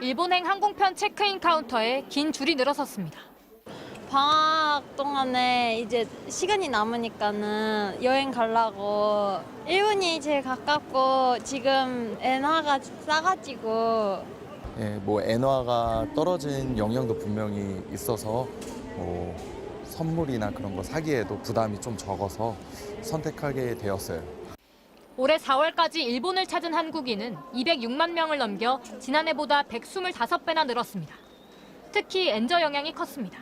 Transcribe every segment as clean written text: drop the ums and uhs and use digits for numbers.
일본행 항공편 체크인 카운터에 긴 줄이 늘어섰습니다. 방학 동안에 이제 시간이 남으니까는 여행 가려고 일본이 제일 가깝고 지금 엔화가 싸가지고 뭐 엔화가 떨어진 영향도 분명히 있어서 선물이나 그런 거 사기에도 부담이 좀 적어서 선택하게 되었어요. 올해 4월까지 일본을 찾은 한국인은 206만 명을 넘겨 지난해보다 125배나 늘었습니다. 특히 엔저 영향이 컸습니다.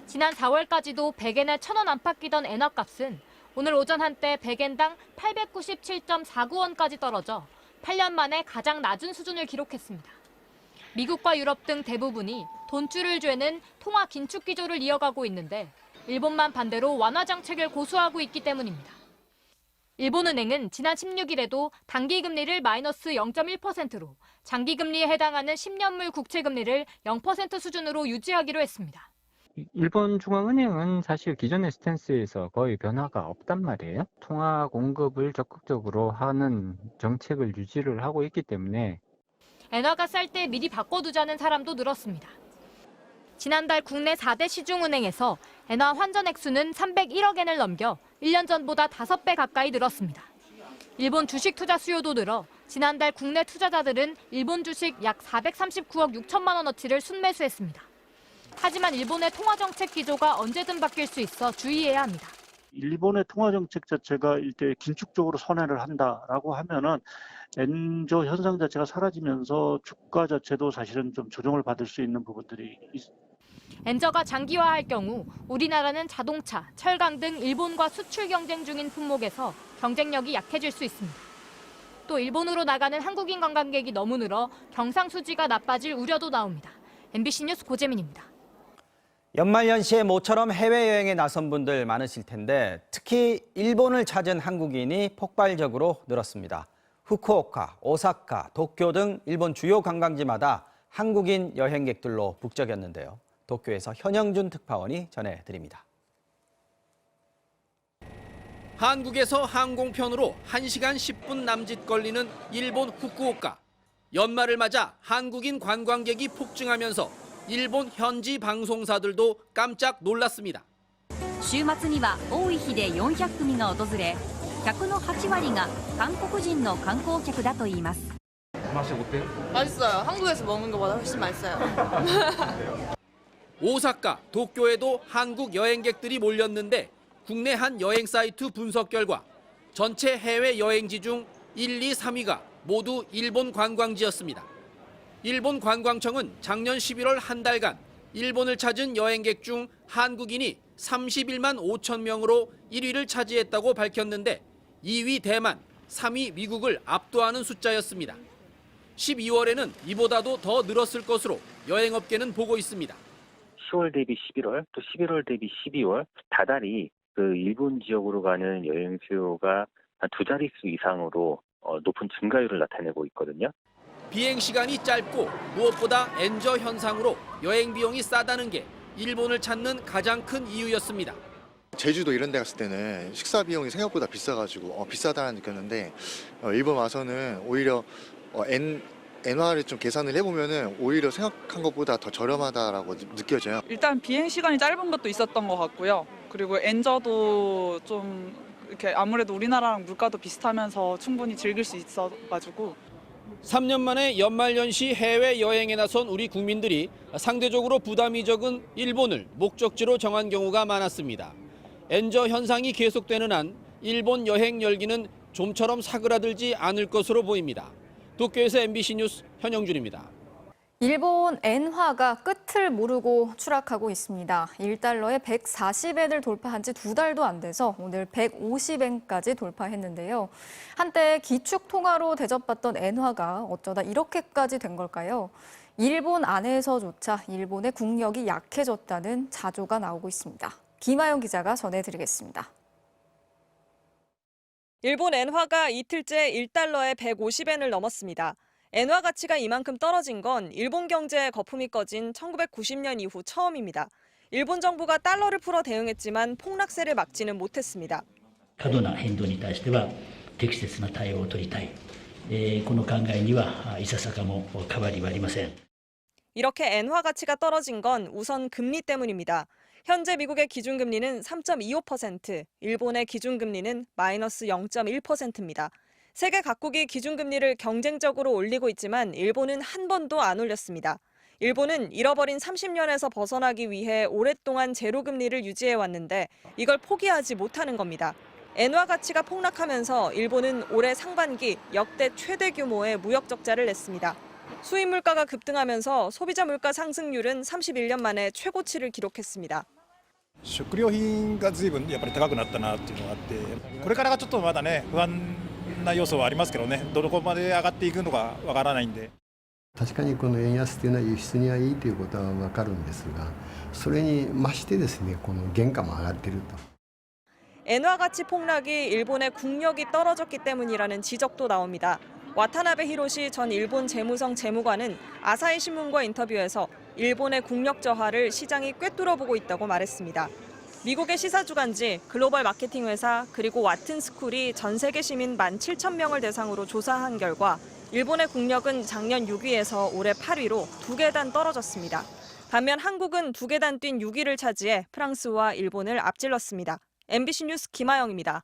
지난 4월까지도 100엔에 1,000원 안팎이던 엔화 값은 오늘 오전 한때 100엔당 897.49원까지 떨어져 8년 만에 가장 낮은 수준을 기록했습니다. 미국과 유럽 등 대부분이 돈줄을 죄는 통화 긴축 기조를 이어가고 있는데 일본만 반대로 완화 정책을 고수하고 있기 때문입니다. 일본은행은 지난 16일에도 단기금리를 마이너스 0.1%로 장기금리에 해당하는 10년물 국채금리를 0% 수준으로 유지하기로 했습니다. 일본 중앙은행은 사실 기존의 스탠스에서 거의 변화가 없단 말이에요. 통화 공급을 적극적으로 하는 정책을 유지를 하고 있기 때문에 엔화가 쌀 때 미리 바꿔두자는 사람도 늘었습니다. 지난달 국내 4대 시중은행에서 엔화 환전 액수는 301억 엔을 넘겨 1년 전보다 5배 가까이 늘었습니다. 일본 주식 투자 수요도 늘어 지난달 국내 투자자들은 일본 주식 약 439억 6천만 원어치를 순매수했습니다. 하지만 일본의 통화정책 기조가 언제든 바뀔 수 있어 주의해야 합니다. 일본의 통화정책 자체가 일대 긴축적으로 선회를 한다라고 하면은 엔저 현상 자체가 사라지면서 주가 자체도 사실은 좀 조정을 받을 수 있는 부분들이 있습니다. 엔저가 장기화할 경우 우리나라는 자동차, 철강 등 일본과 수출 경쟁 중인 품목에서 경쟁력이 약해질 수 있습니다. 또 일본으로 나가는 한국인 관광객이 너무 늘어 경상수지가 나빠질 우려도 나옵니다. MBC 뉴스 고재민입니다. 연말연시에 모처럼 해외여행에 나선 분들 많으실 텐데 특히 일본을 찾은 한국인이 폭발적으로 늘었습니다. 후쿠오카, 오사카, 도쿄 등 일본 주요 관광지마다 한국인 여행객들로 북적였는데요. 도쿄에서 현영준 특파원이 전해드립니다. 한국에서 항공편으로 1시간 10분 남짓 걸리는 일본 후쿠오카. 연말을 맞아 한국인 관광객이 폭증하면서 일본 현지 방송사들도 깜짝 놀랐습니다. 週末には多い日で400組が訪れ、客の8割が韓国人の観光客だといいます。 맛이 어때요? 맛있어요. 한국에서 먹는 것보다 훨씬 맛있어요. 오사카, 도쿄에도 한국 여행객들이 몰렸는데 국내 한 여행 사이트 분석 결과 전체 해외 여행지 중 1, 2, 3위가 모두 일본 관광지였습니다. 일본 관광청은 작년 11월 한 달간 일본을 찾은 여행객 중 한국인이 31만 5천 명으로 1위를 차지했다고 밝혔는데 2위 대만, 3위 미국을 압도하는 숫자였습니다. 12월에는 이보다도 더 늘었을 것으로 여행업계는 보고 있습니다. 10월 대비 11월, 또 11월 대비 12월 다달이 그 일본 지역으로 가는 여행 수요가 한 2자릿수 이상으로 높은 증가율을 나타내고 있거든요. 비행 시간이 짧고 무엇보다 엔저 현상으로 여행 비용이 싸다는 게 일본을 찾는 가장 큰 이유였습니다. 제주도 이런 데 갔을 때는 식사 비용이 생각보다 비싸가지고 비싸다는 느꼈는데 일본 와서는 오히려 엔화를 좀 계산을 해보면은 오히려 생각한 것보다 더 저렴하다라고 느껴져요. 일단 비행 시간이 짧은 것도 있었던 것 같고요. 그리고 엔저도 좀 이렇게 아무래도 우리나라랑 물가도 비슷하면서 충분히 즐길 수 있어가지고 3년 만에 연말연시 해외여행에 나선 우리 국민들이 상대적으로 부담이 적은 일본을 목적지로 정한 경우가 많았습니다. 엔저 현상이 계속되는 한 일본 여행 열기는 좀처럼 사그라들지 않을 것으로 보입니다. 도쿄에서 MBC 뉴스 현영준입니다. 일본 엔화가 끝을 모르고 추락하고 있습니다. 1달러에 140엔을 돌파한 지 2달도 안 돼서 오늘 150엔까지 돌파했는데요. 한때 기축 통화로 대접받던 엔화가 어쩌다 이렇게까지 된 걸까요? 일본 안에서조차 일본의 국력이 약해졌다는 자조가 나오고 있습니다. 김하영 기자가 전해드리겠습니다. 일본 엔화가 이틀째 1달러에 150엔을 넘었습니다. 엔화 가치가 이만큼 떨어진 건 일본 경제의 거품이 꺼진 1990년 이후 처음입니다. 일본 정부가 달러를 풀어 대응했지만 폭락세를 막지는 못했습니다. 過度な変動に対しては適切な対応を取りたい。この考えにはいささかも変わりはありません。 이렇게 엔화 가치가 떨어진 건 우선 금리 때문입니다. 현재 미국의 기준금리는 3.25%, 일본의 기준금리는 마이너스 0.1%입니다. 세계 각국이 기준금리를 경쟁적으로 올리고 있지만 일본은 한 번도 안 올렸습니다. 일본은 잃어버린 30년에서 벗어나기 위해 오랫동안 제로금리를 유지해왔는데 이걸 포기하지 못하는 겁니다. 엔화 가치가 폭락하면서 일본은 올해 상반기 역대 최대 규모의 무역 적자를 냈습니다. 수입 물가가 급등하면서 소비자 물가 상승률은 31년 만에 최고치를 기록했습니다. 食料品が随分やっぱり高くなったなっていうのがあって、これからがちょっとまだね不安な要素はありますけどね、どこまで上がっていくのかわからないんで。確かにこの円安というのは輸出にはいいということは分かるんですが、それに増してですね、この原価も上がっていると。 엔화 가치 폭락이 일본의 국력이 떨어졌기 때문이라는 지적도 나옵니다. 와타나베 히로시 전 일본 재무성 재무관은 아사히 신문과 인터뷰에서 일본의 국력 저하를 시장이 꿰뚫어보고 있다고 말했습니다. 미국의 시사주간지, 글로벌 마케팅 회사 그리고 와튼 스쿨이 전 세계 시민 17,000명을 대상으로 조사한 결과 일본의 국력은 작년 6위에서 올해 8위로 2계단 떨어졌습니다. 반면 한국은 2계단 뛴 6위를 차지해 프랑스와 일본을 앞질렀습니다. MBC 뉴스 김아영입니다.